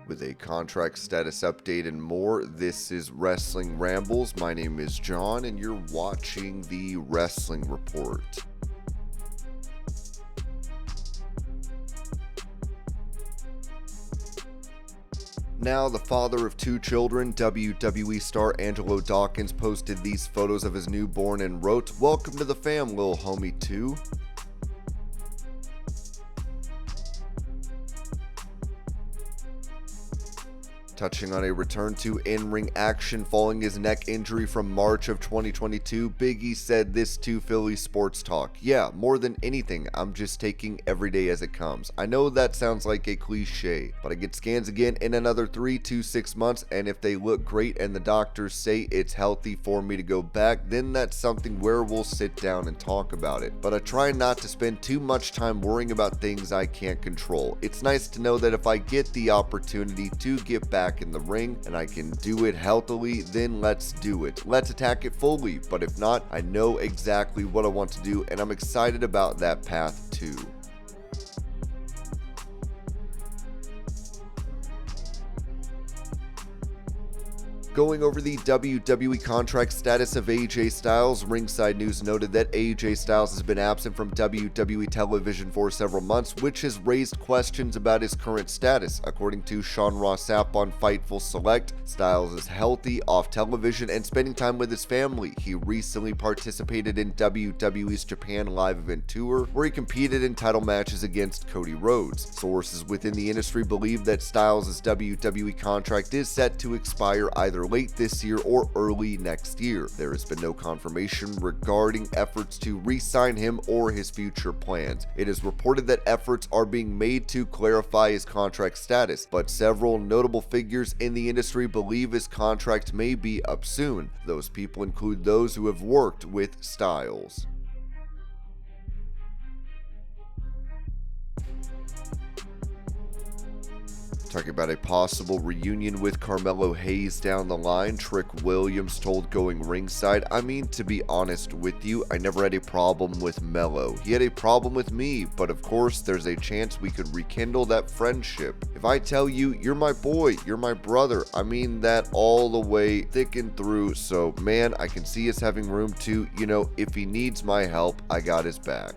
With a contract status update and more, this is Wrestling Rambles. My name is John, and you're watching the Wrestling Report. Now, the father of two children, WWE star Angelo Dawkins posted these photos of his newborn and wrote, "Welcome to the fam, lil homie too." Touching on a return to in-ring action following his neck injury from March of 2022, Big E said this to Philly Sports Talk. "Yeah, more than anything, I'm just taking every day as it comes. I know that sounds like a cliche, but I get scans again in another 3 to 6 months, and if they look great and the doctors say it's healthy for me to go back, then that's something where we'll sit down and talk about it. But I try not to spend too much time worrying about things I can't control. It's nice to know that if I get the opportunity to get back in the ring and I can do it healthily, then let's do it. Let's attack it fully. But if not, I know exactly what I want to do, and I'm excited about that path too." Going over the WWE contract status of AJ Styles, Ringside News noted that AJ Styles has been absent from WWE television for several months, which has raised questions about his current status. According to Sean Ross Sapp on Fightful Select, Styles is healthy, off television, and spending time with his family. He recently participated in WWE's Japan Live Event Tour, where he competed in title matches against Cody Rhodes. Sources within the industry believe that Styles' WWE contract is set to expire either late this year or early next year. There has been no confirmation regarding efforts to re-sign him or his future plans. It is reported that efforts are being made to clarify his contract status, but several notable figures in the industry believe his contract may be up soon. Those people include those who have worked with Styles. Talking about a possible reunion with Carmelo Hayes down the line, Trick Williams told Going Ringside, "I mean, to be honest with you, I never had a problem with Melo. He had a problem with me, but of course there's a chance we could rekindle that friendship. If I tell you, you're my boy, you're my brother, I mean that all the way thick and through, so man, I can see us having room to, if he needs my help, I got his back."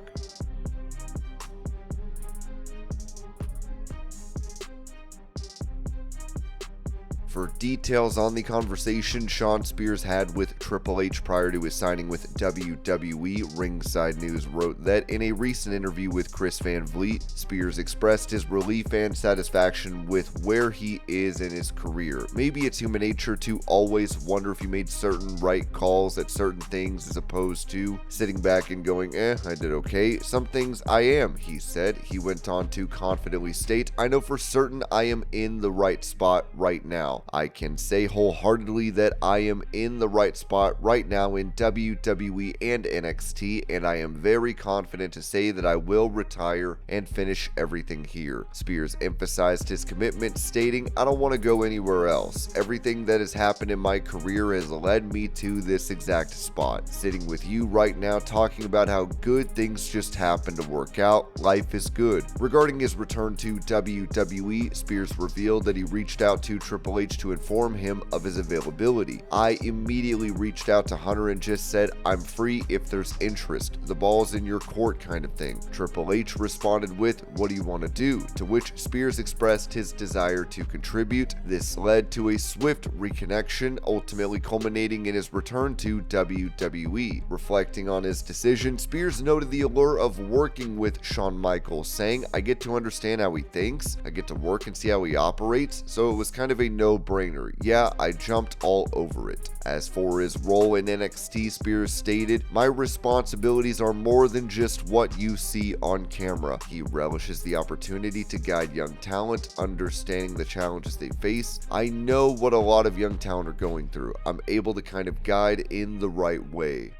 For details on the conversation Shawn Spears had with Triple H prior to his signing with WWE, Ringside News wrote that in a recent interview with Chris Van Vliet, Spears expressed his relief and satisfaction with where he is in his career. "Maybe it's human nature to always wonder if you made certain right calls at certain things as opposed to sitting back and going, I did okay. Some things I am," he said. He went on to confidently state, "I know for certain I am in the right spot right now. I can say wholeheartedly that I am in the right spot right now in WWE and NXT, and I am very confident to say that I will retire and finish everything here." Spears emphasized his commitment, stating, "I don't want to go anywhere else. Everything that has happened in my career has led me to this exact spot. Sitting with you right now talking about how good things just happen to work out. Life is good." Regarding his return to WWE, Spears revealed that he reached out to Triple H to inform him of his availability. "I immediately reached out to Hunter and just said, I'm free if there's interest. The ball's in your court kind of thing." Triple H responded with, "What do you want to do?" To which Spears expressed his desire to contribute. This led to a swift reconnection, ultimately culminating in his return to WWE. Reflecting on his decision, Spears noted the allure of working with Shawn Michaels, saying, "I get to understand how he thinks, I get to work and see how he operates, so it was kind of a no-brainer. Yeah, I jumped all over it." As for his role in NXT, Spears stated, "My responsibilities are more than just what you see on camera." He relishes the opportunity to guide young talent, understanding the challenges they face. "I know what a lot of young talent are going through. I'm able to kind of guide in the right way."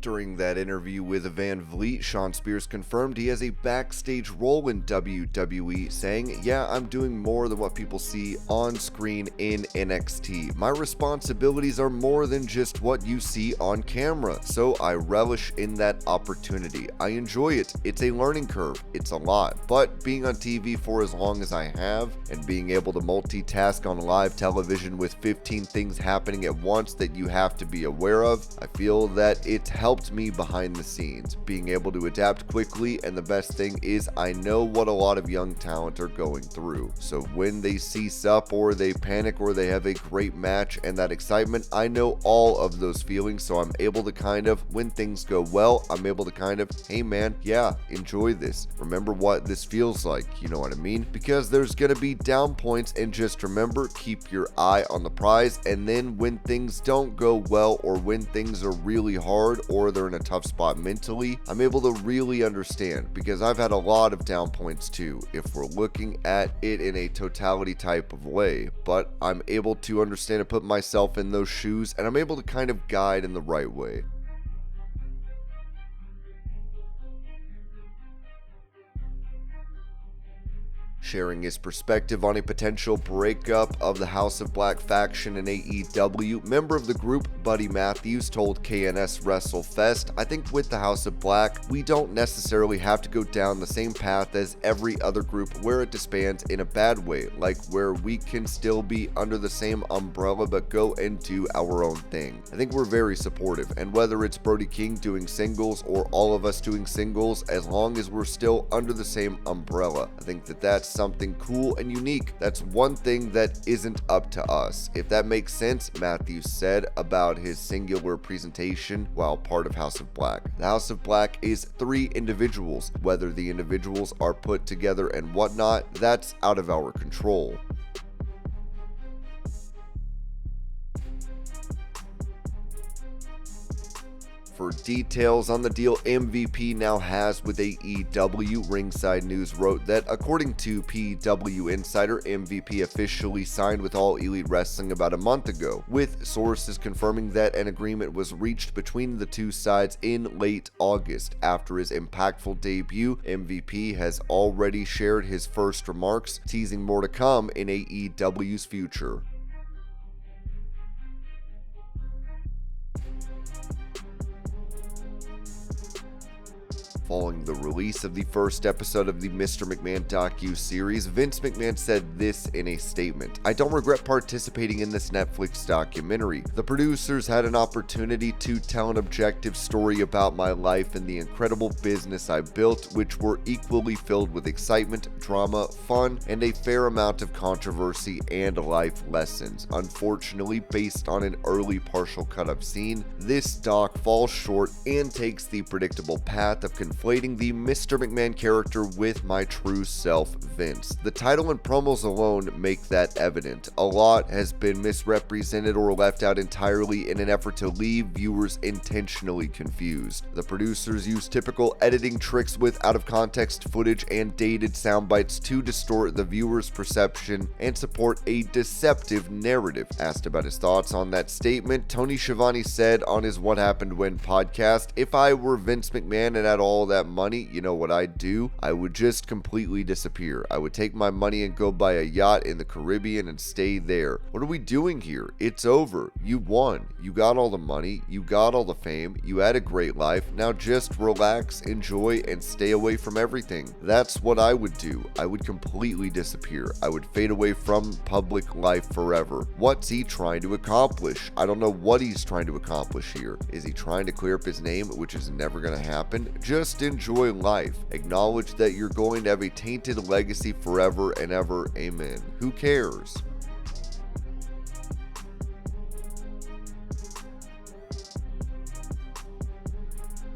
During that interview with Van Vliet, Shawn Spears confirmed he has a backstage role in WWE, saying, "Yeah, I'm doing more than what people see on screen in NXT. My responsibilities are more than just what you see on camera, so I relish in that opportunity. I enjoy it. It's a learning curve. It's a lot. But being on TV for as long as I have, and being able to multitask on live television with 15 things happening at once that you have to be aware of, I feel that it's helped me behind the scenes, being able to adapt quickly, and the best thing is I know what a lot of young talent are going through. So when they cease up or they panic or they have a great match and that excitement, I know all of those feelings, so I'm able to kind of, when things go well, I'm able to kind of, hey man, yeah, enjoy this. Remember what this feels like, you know what I mean? Because there's gonna be down points, and just remember, keep your eye on the prize, and then when things don't go well or when things are really hard or they're in a tough spot mentally, I'm able to really understand, because I've had a lot of down points too, if we're looking at it in a totality type of way, but I'm able to understand and put myself in those shoes, and I'm able to kind of guide in the right way. Sharing his perspective on a potential breakup of the House of Black faction in AEW, member of the group Buddy Matthews told KNS WrestleFest, "I think with the House of Black, we don't necessarily have to go down the same path as every other group where it disbands in a bad way, like where we can still be under the same umbrella but go and do our own thing. I think we're very supportive, and whether it's Brody King doing singles or all of us doing singles, as long as we're still under the same umbrella, I think that that's something cool and unique. That's one thing that isn't up to us. If that makes sense," Matthews said about his singular presentation while part of House of Black. The House of Black is 3 individuals. Whether the individuals are put together and whatnot, that's out of our control. For details on the deal MVP now has with AEW, Ringside News wrote that according to PW Insider, MVP officially signed with All Elite Wrestling about a month ago, with sources confirming that an agreement was reached between the two sides in late August. After his impactful debut, MVP has already shared his first remarks, teasing more to come in AEW's future. Following the release of the first episode of the Mr. McMahon docu-series, Vince McMahon said this in a statement: "I don't regret participating in this Netflix documentary. The producers had an opportunity to tell an objective story about my life and the incredible business I built, which were equally filled with excitement, drama, fun, and a fair amount of controversy and life lessons. Unfortunately, based on an early partial cut I've seen, this doc falls short and takes the predictable path of conflating the Mr. McMahon character with my true self, Vince. The title and promos alone make that evident. A lot has been misrepresented or left out entirely in an effort to leave viewers intentionally confused. The producers use typical editing tricks with out-of-context footage and dated sound bites to distort the viewer's perception and support a deceptive narrative." Asked about his thoughts on that statement, Tony Schiavone said on his What Happened When podcast, "If I were Vince McMahon and had all that money, you know what I'd do? I would just completely disappear. I would take my money and go buy a yacht in the Caribbean and stay there. What are we doing here? It's over. You won. You got all the money. You got all the fame. You had a great life. Now just relax, enjoy, and stay away from everything." That's what I would do. I would completely disappear. I would fade away from public life forever. What's he trying to accomplish? I don't know what he's trying to accomplish here. Is he trying to clear up his name, which is never going to happen? Just enjoy life. Acknowledge that you're going to have a tainted legacy forever and ever. Amen. Who cares?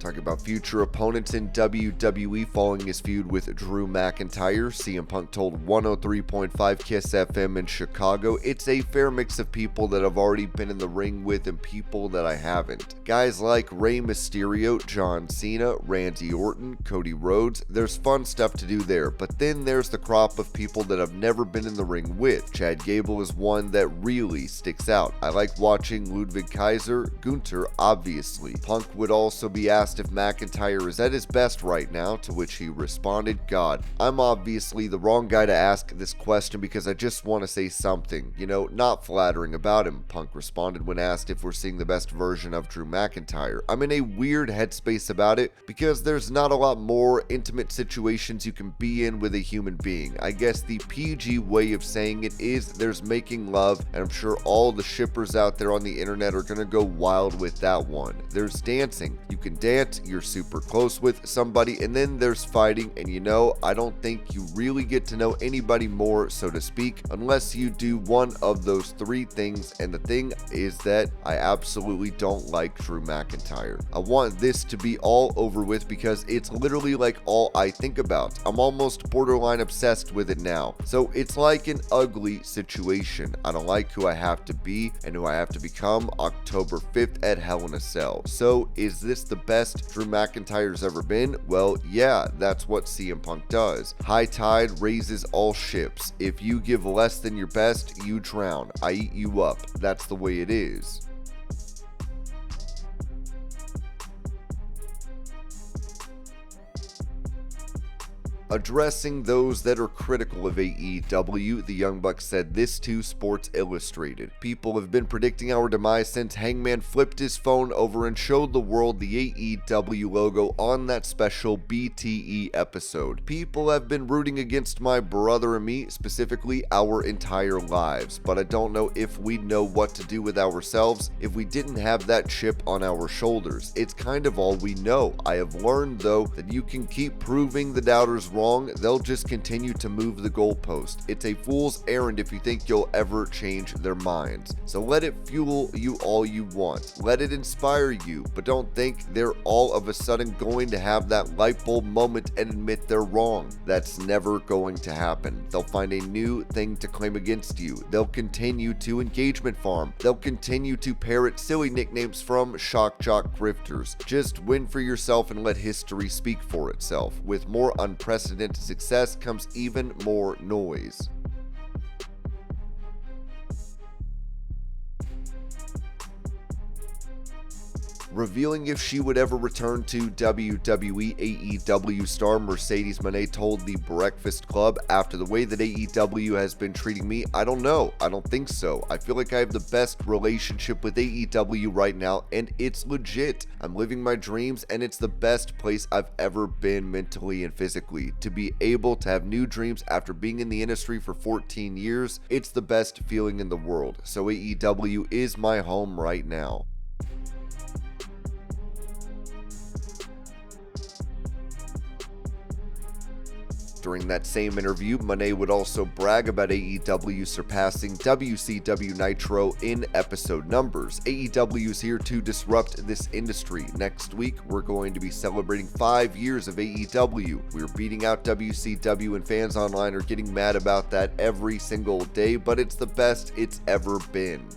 Talking about future opponents in WWE following his feud with Drew McIntyre, CM Punk told 103.5 KISS FM in Chicago, "It's a fair mix of people that I've already been in the ring with and people that I haven't. Guys like Rey Mysterio, John Cena, Randy Orton, Cody Rhodes, there's fun stuff to do there, but then there's the crop of people that I've never been in the ring with. Chad Gable is one that really sticks out. I like watching Ludwig Kaiser, Gunther obviously." Punk would also be asked if McIntyre is at his best right now, to which he responded, "God, I'm obviously the wrong guy to ask this question because I just want to say something, not flattering about him," Punk responded when asked if we're seeing the best version of Drew McIntyre. "I'm in a weird headspace about it because there's not a lot more intimate situations you can be in with a human being. I guess the PG way of saying it is there's making love, and I'm sure all the shippers out there on the internet are gonna go wild with that one. There's dancing. You can dance, you're super close with somebody, and then there's fighting, and I don't think you really get to know anybody more, so to speak, unless you do one of those three things, and the thing is that I absolutely don't like Drew McIntyre. I want this to be all over with because it's literally like all I think about. I'm almost borderline obsessed with it now. So it's like an ugly situation. I don't like who I have to be and who I have to become October 5th at Hell in a Cell. So is this the best Drew McIntyre's ever been? Well, yeah, that's what CM Punk does. High tide raises all ships. If you give less than your best, you drown. I eat you up. That's the way it is." Addressing those that are critical of AEW, the Young Bucks said this to Sports Illustrated. "People have been predicting our demise since Hangman flipped his phone over and showed the world the AEW logo on that special BTE episode. People have been rooting against my brother and me, specifically our entire lives, but I don't know if we'd know what to do with ourselves if we didn't have that chip on our shoulders. It's kind of all we know. I have learned, though, that you can keep proving the doubters wrong, they'll just continue to move the goalpost. It's a fool's errand if you think you'll ever change their minds. So let it fuel you all you want. Let it inspire you, but don't think they're all of a sudden going to have that light bulb moment and admit they're wrong. That's never going to happen. They'll find a new thing to claim against you. They'll continue to engagement farm. They'll continue to parrot silly nicknames from shock jock grifters. Just win for yourself and let history speak for itself. With more unprecedented success comes even more noise." Revealing if she would ever return to WWE, AEW star Mercedes Mone told The Breakfast Club, "After the way that AEW has been treating me, I don't know. I don't think so. I feel like I have the best relationship with AEW right now, and it's legit. I'm living my dreams, and it's the best place I've ever been mentally and physically. To be able to have new dreams after being in the industry for 14 years, it's the best feeling in the world. So AEW is my home right now." During that same interview, Mone would also brag about AEW surpassing WCW Nitro in episode numbers. "AEW is here to disrupt this industry. Next week, we're going to be celebrating 5 years of AEW. We're beating out WCW, and fans online are getting mad about that every single day, but it's the best it's ever been."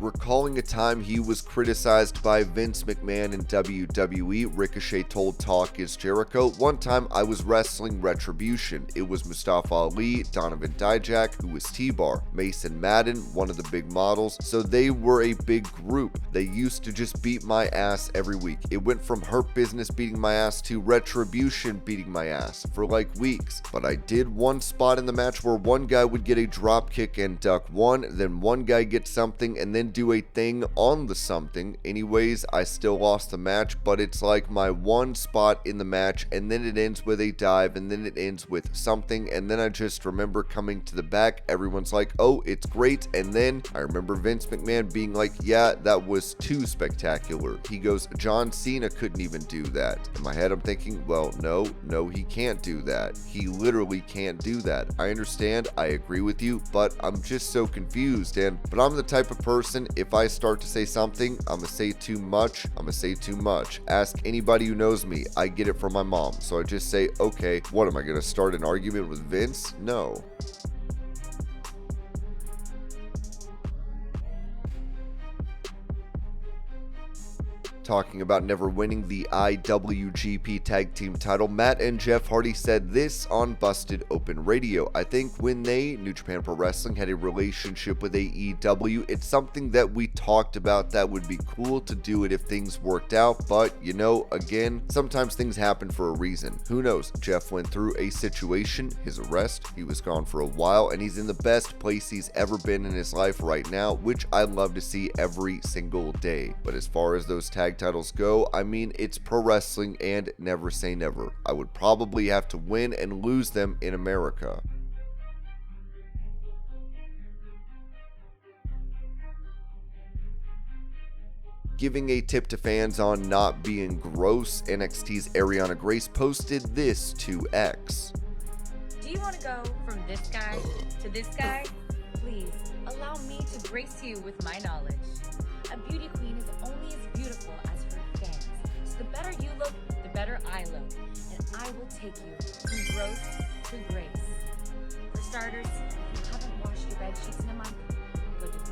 Recalling a time he was criticized by Vince McMahon in WWE, Ricochet told Talk Is Jericho, "One time I was wrestling Retribution. It was Mustafa Ali, Donovan Dijak, who was T-Bar, Mason Madden, one of the big models, so they were a big group. They used to just beat my ass every week. It went from Hurt Business beating my ass to Retribution beating my ass for like weeks. But I did one spot in the match where one guy would get a drop kick and duck one, then one guy gets something and then then do a thing on the something. Anyways, I still lost the match, but it's like my one spot in the match, and then it ends with a dive, and then it ends with something, and then I just remember coming to the back, everyone's like, oh, it's great, and then I remember Vince McMahon being like, yeah, that was too spectacular. He goes, John Cena couldn't even do that. In my head, I'm thinking, well, no, he can't do that. He literally can't do that. I understand, I agree with you, but I'm just so confused, but I'm the type of person, if I start to say something, I'm gonna say too much, Ask anybody who knows me, I get it from my mom, so I just say, okay, what am I gonna start an argument with Vince? No. Talking about never winning the IWGP Tag Team title, Matt and Jeff Hardy said this on Busted Open Radio. I think when New Japan Pro Wrestling, had a relationship with AEW, it's something that we talked about that would be cool to do it if things worked out, but again, sometimes things happen for a reason. Who knows? Jeff went through a situation, his arrest, he was gone for a while, and he's in the best place he's ever been in his life right now, which I love to see every single day. But as far as those tag titles go, I mean, it's pro wrestling and never say never. I would probably have to win and lose them in America. Giving a tip to fans on not being gross, NXT's Arianna Grace posted this to X. Do you want to go from this guy to this guy? Please, allow me to grace you with my knowledge. A beauty queen is only as beautiful as her fans. So the better you look, the better I look. And I will take you from gross to grace. For starters, if you haven't washed your bed sheets in a month, go do it.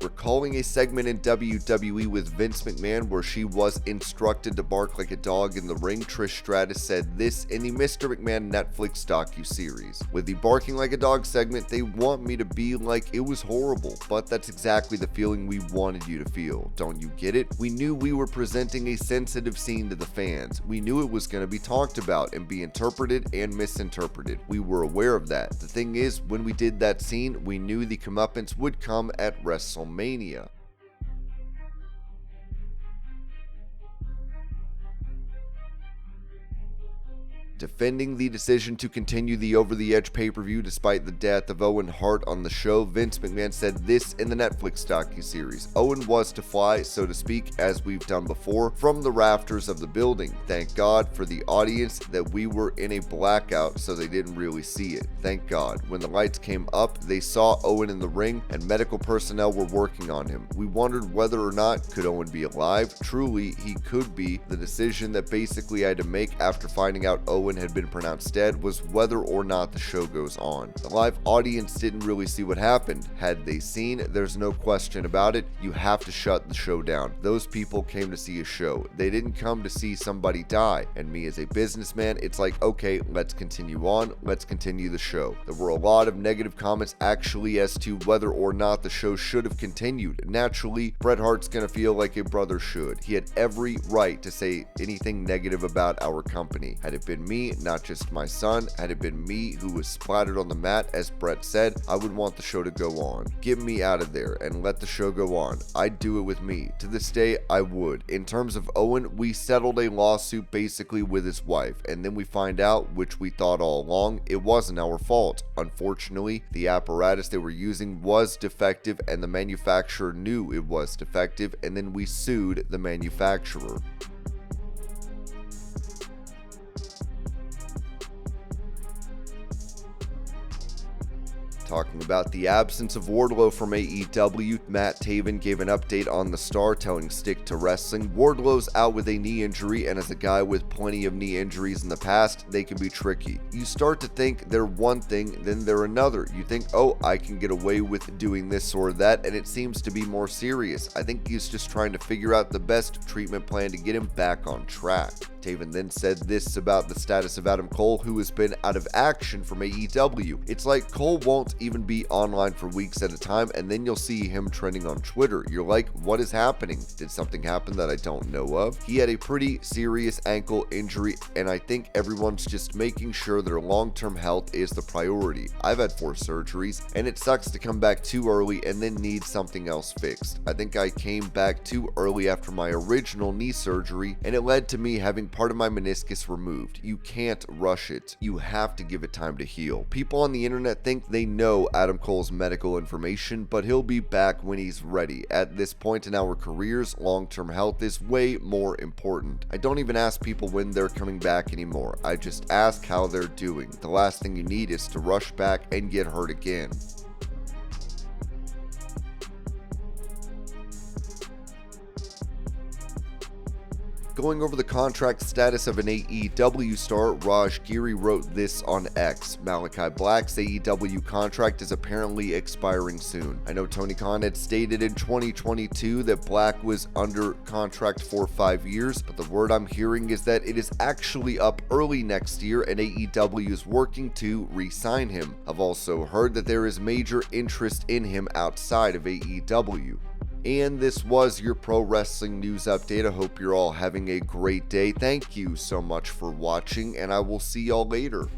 Recalling a segment in WWE with Vince McMahon where she was instructed to bark like a dog in the ring, Trish Stratus said this in the Mr. McMahon Netflix docu-series. With the barking like a dog segment, they want me to be like it was horrible, but that's exactly the feeling we wanted you to feel. Don't you get it? We knew we were presenting a sensitive scene to the fans. We knew it was going to be talked about and be interpreted and misinterpreted. We were aware of that. The thing is, when we did that scene, we knew the comeuppance would come at WrestleMania. Defending the decision to continue the Over the Edge pay-per-view despite the death of Owen Hart on the show, Vince McMahon said this in the Netflix docu-series. Owen was to fly, so to speak, as we've done before, from the rafters of the building. Thank God for the audience that we were in a blackout so they didn't really see it. Thank God. When the lights came up, they saw Owen in the ring and medical personnel were working on him. We wondered whether or not could Owen be alive. Truly, he could be. The decision that basically I had to make after finding out Owen had been pronounced dead was whether or not the show goes on. The live audience didn't really see what happened. Had they seen, there's no question about it, you have to shut the show down. Those people came to see a show. They didn't come to see somebody die. And me as a businessman, it's like, okay, let's continue on. Let's continue the show. There were a lot of negative comments actually as to whether or not the show should have continued. Naturally, Bret Hart's gonna feel like a brother should. He had every right to say anything negative about our company. Had it been me, not just my son, had it been me who was splattered on the mat, as Bret said, I would want the show to go on. Get me out of there and let the show go on. I'd do it with me. To this day, I would. In terms of Owen, we settled a lawsuit basically with his wife, and then we find out, which we thought all along, it wasn't our fault. Unfortunately, the apparatus they were using was defective and the manufacturer knew it was defective, and then we sued the manufacturer. Talking about the absence of Wardlow from AEW, Matt Taven gave an update on the Star, telling Stick to Wrestling, Wardlow's out with a knee injury, and as a guy with plenty of knee injuries in the past, they can be tricky. You start to think they're one thing, then they're another. You think, oh, I can get away with doing this or that, and it seems to be more serious. I think he's just trying to figure out the best treatment plan to get him back on track. Taven then said this about the status of Adam Cole, who has been out of action from AEW. It's like Cole won't even be online for weeks at a time, and then you'll see him trending on Twitter. You're like, what is happening? Did something happen that I don't know of? He had a pretty serious ankle injury, and I think everyone's just making sure their long-term health is the priority. I've had 4 surgeries, and it sucks to come back too early and then need something else fixed. I think I came back too early after my original knee surgery, and it led to me having part of my meniscus removed. You can't rush it. You have to give it time to heal. People on the internet think they know Adam Cole's medical information, but he'll be back when he's ready. At this point in our careers, long-term health is way more important. I don't even ask people when they're coming back anymore. I just ask how they're doing. The last thing you need is to rush back and get hurt again. Going over the contract status of an AEW star, Raj Giri wrote this on X. Malakai Black's AEW contract is apparently expiring soon. I know Tony Khan had stated in 2022 that Black was under contract for 5 years, but the word I'm hearing is that it is actually up early next year and AEW is working to re-sign him. I've also heard that there is major interest in him outside of AEW. And this was your pro wrestling news update. I hope you're all having a great day. Thank you so much for watching, and I will see y'all later.